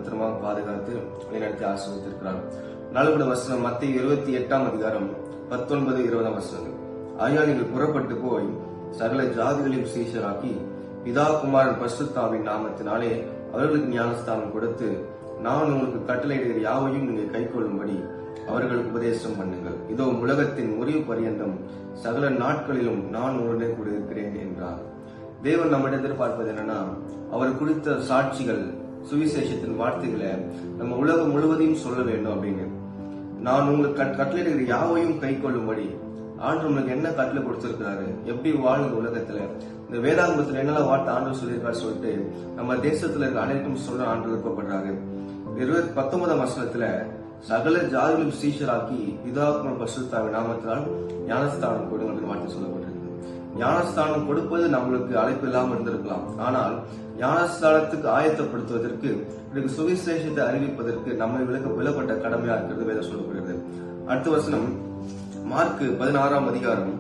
பத்திரமாக பாதுகாத்து வழிநடத்தி ஆசீர்வதித்திருக்கிறார். நாளுடைய வசனம் மத்தேயு 28 அதிகாரம் 19-20 வசனங்கள். ஆகையால் நீங்கள் புறப்பட்டு போய் சகல ஜாதிகளையும் சீஷராக்கி பிதா குமாரன் பரிசுத்தாவின் நாமத்தினாலே அவர்களுக்கு ஞானஸ்தானம் கொடுத்து நான் உங்களுக்கு கட்டளையிடுகிற யாவையும் நீங்கள் கைக்கொள்ளும்படி அவர்களுக்கு உபதேசம் பண்ணுங்கள். இதோ உலகத்தின் முடிவு பரியந்தம் சகல நாட்களிலும் நான் உடனே கூட இருக்கிறேன் என்றார். தேவன் நம்மிடம் எதிர்பார்ப்பது என்னன்னா, அவர் குறித்த சாட்சிகள், சுவிசேஷத்தின் வார்த்தைகளை நம்ம உலகம் முழுவதையும் சொல்ல வேண்டும் அப்படின்னு. நான் உங்களுக்கு கட்டளையிடுகிற யாவையும் கை கொள்ளும்படி ஆண்டு உங்களுக்கு என்ன கட்டளை கொடுத்திருக்கிறாரு, எப்படி வாழுங்க உலகத்துல, இந்த வேதாகமத்துல என்னெல்லாம் வார்த்தை ஆண்டு சொல்லியிருக்காரு சொல்லிட்டு நம்ம தேசத்துல இருக்க அனைத்தும் சொல்ல ஆண்டு விருப்பப்படுறாரு. 19 வசனத்துல சகல ஜாதிகளும் சீஷராக்கி பிதாத்ம பரிசுத்தாவின் நாமத்தினால் ஞானஸ்தானம் கொடுங்க வார்த்தை சொல்லப்பட்டிருக்கு. ஞானஸ்தானம் கொடுப்பது நம்மளுக்கு அழைப்பு இல்லாமல் இருந்திருக்கலாம். ஆனால் ஞானஸ்தானத்துக்கு ஆயத்தப்படுத்துவதற்கு, சுவிசேஷத்தை அறிவிப்பதற்கு நம்மை விலப்பட்ட கடமையா இருக்கிறது வேதம் சொல்லப்படுகிறது. அடுத்த வசனம் மார்க்கு 16 அதிகாரம்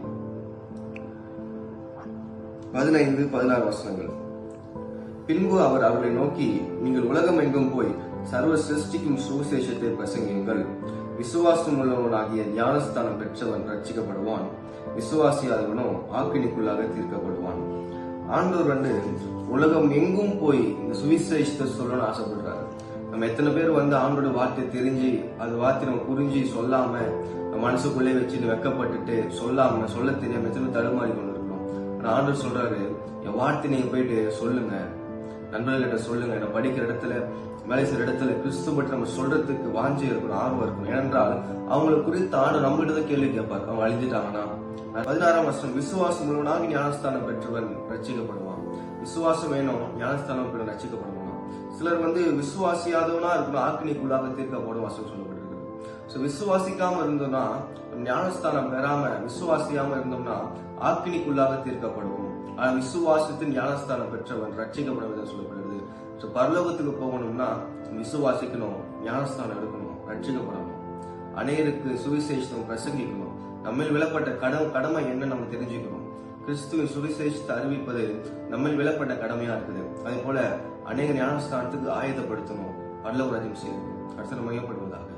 15-16 வசனங்கள். பின்பு அவர் அவர்களை நோக்கி, நீங்கள் உலகம் எங்கும் போய் சர்வ சிருஷ்டிக்கும் சுவிசேஷத்தை பிரசங்கியுங்கள். விசுவாசம் உள்ளவனாகிய ஞானஸ்தானம் பெற்றவன் ரட்சிக்கப்படுவான், விசுவாசியாதவனோ ஆக்கினிக்குள்ளாக தீர்க்கப்படுவான். ஆண்டவர் உலகம் எங்கும் போய் இந்த சுவிசேஷத்தை சொல்லணும்னு ஆசைப்படுறாரு. நம்ம எத்தனை பேர் ஆண்டோட வார்த்தையை தெரிஞ்சு அது வார்த்தை நம்ம புரிஞ்சு சொல்லாம மனசுக்குள்ளே வச்சுட்டு வெக்கப்பட்டுட்டு சொல்லாம சொல்ல தெரியாம எத்தனை தடுமாறி கொண்டு இருக்கணும். ஆனா ஆண்டவர் சொல்றாரு, என் வார்த்தை நீங்க போயிட்டு சொல்லுங்க, நண்பர்கள்கிட்ட சொல்லுங்க. நம்ம படிக்கிற இடத்துல, வேலை செய்யற இடத்துல கிறிஸ்து பற்றி நம்ம சொல்றதுக்கு வாஞ்சி இருக்கணும், ஆர்வம் இருக்கணும். ஏனென்றால் அவங்களை குறித்து ஆண்டு நம்மகிட்ட தான் கேள்வி கேட்பார். அவங்க அழிஞ்சிட்டாங்கன்னா. 16 வசனம், விசுவாசம் உள்ளவனாக ஞானஸ்தானம் பெற்றவன் ரட்சிக்கப்படுவான். விசுவாசம் வேணும், ஞானஸ்தானம் பெற்ற ரட்சிக்கப்படுவான். சிலர் விசுவாசியாதவனா இருக்கணும், ஆக்கினிக்குள்ளாக தீர்க்கப்படும் வசனம் சொல்லப்பட்டிருக்கு. விசுவாசிக்காம இருந்தோம்னா, ஞானஸ்தானம் பெறாம விசுவாசியாம இருந்தோம்னா ஆக்கினிக்குள்ளாக தீர்க்கப்படுவோம். ஆனா விசுவாசத்தின் ஞானஸ்தானம் பெற்றவன் ரட்சிக்கப்படுவதை சொல்லப்படுகிறது. பரலோகத்துக்கு போகணும்னா விசுவாசிக்கணும், ஞானஸ்தானம் எடுக்கணும், ரட்சிக்கப்படணும், அநேகருக்கு சுவிசேஷம் பிரசங்கிக்கணும். நம்ம விலப்பட்ட கடமை என்ன நம்ம தெரிஞ்சுக்கணும். கிறிஸ்துவின் சுவிசேஷத்தை அறிவிப்பது நம்ம விலப்பட்ட கடமையா இருக்குது. அதே போல அநேக ஞானஸ்தானத்துக்கு ஆயத்தப்படுத்தணும், பரலோக ராஜ்யம் செய்யணும். அடுத்த மையப்படுவதாக